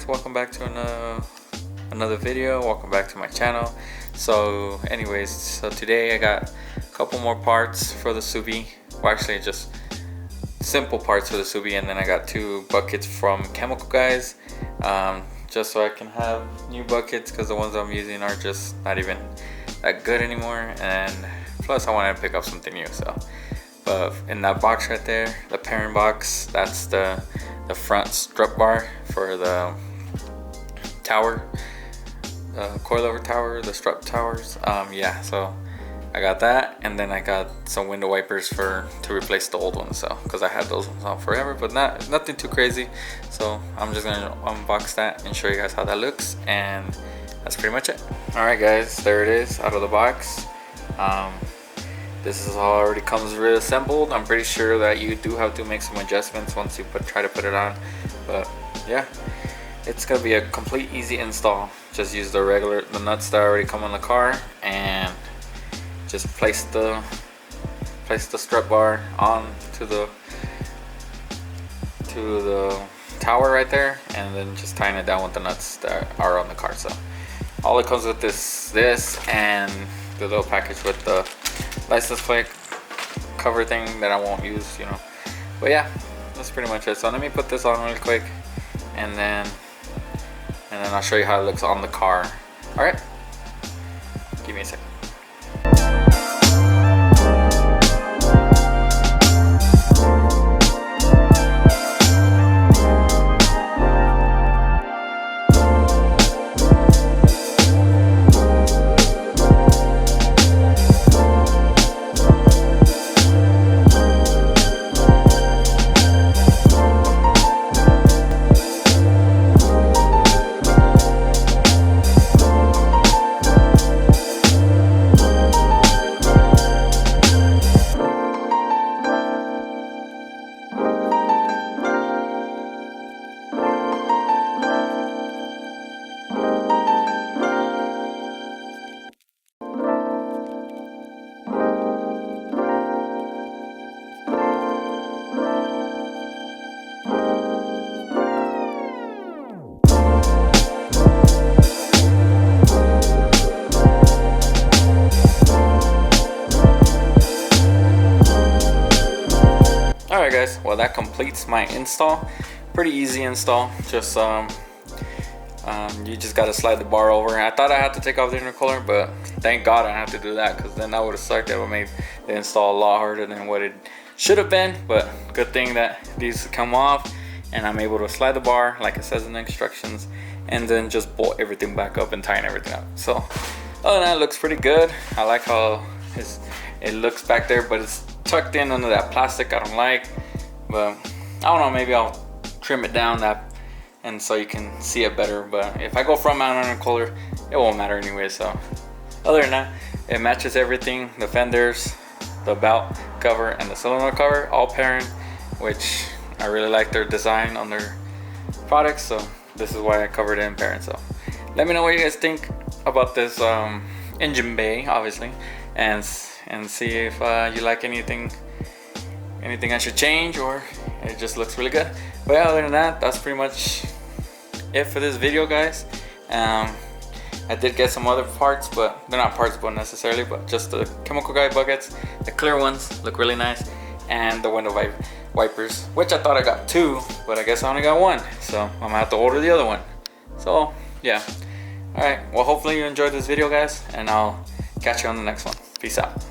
welcome back to another video. Welcome back to my channel. So anyways, so today I got a couple more parts for the Subi. Well, actually just simple parts for the Subi, and then I got two buckets from Chemical Guys, just so I can have new buckets because the ones I'm using are just not even that good anymore, and plus I wanted to pick up something new. So but in that box right there, the perrin box, that's the front strut bar for the tower, the coilover tower, the strut towers. Yeah, so I got that, and then I got some window wipers to replace the old ones. So because I had those ones on forever, but nothing too crazy. So I'm just gonna unbox that and show you guys how that looks, and that's pretty much it. All right, guys, there it is out of the box. This is already comes reassembled. I'm pretty sure that you do have to make some adjustments once you try to put it on, but yeah, it's gonna be a complete easy install. Just use the nuts that already come on the car, and just place the strut bar on to the tower right there, and then just tying it down with the nuts that are on the car. So all it comes with this and the little package with the license plate cover thing that I won't use, you know. But yeah, that's pretty much it. So let me put this on really quick, and then I'll show you how it looks on the car. All right, give me a second. Alright guys, well that completes my install. Pretty easy install. Just you just gotta slide the bar over. I thought I had to take off the intercooler, but thank God I had to do that, because then that would have sucked. It would have made the install a lot harder than what it should have been. But good thing that these come off, and I'm able to slide the bar like it says in the instructions, and then just bolt everything back up and tighten everything up. So other than that, it looks pretty good. I like how it looks back there, but it's tucked in under that plastic. I don't like, but I don't know, maybe I'll trim it down and so you can see it better. But if I go front mount on a cooler, it won't matter anyway. So other than that, it matches everything: the fenders, the belt cover, and the cylinder cover, all perrin, which I really like their design on their products. So this is why I covered it in perrin. So let me know what you guys think about this engine bay, obviously, and see if you like anything I should change, or it just looks really good. But yeah, other than that, that's pretty much it for this video, guys. I did get some other parts, but they're not parts but necessarily, but just the Chemical Guy buckets. The clear ones look really nice, and the window wipers, which I thought I got two, but I guess I only got one, so I'm gonna have to order the other one. So yeah, all right, well hopefully you enjoyed this video, guys, and I'll catch you on the next one. Peace out.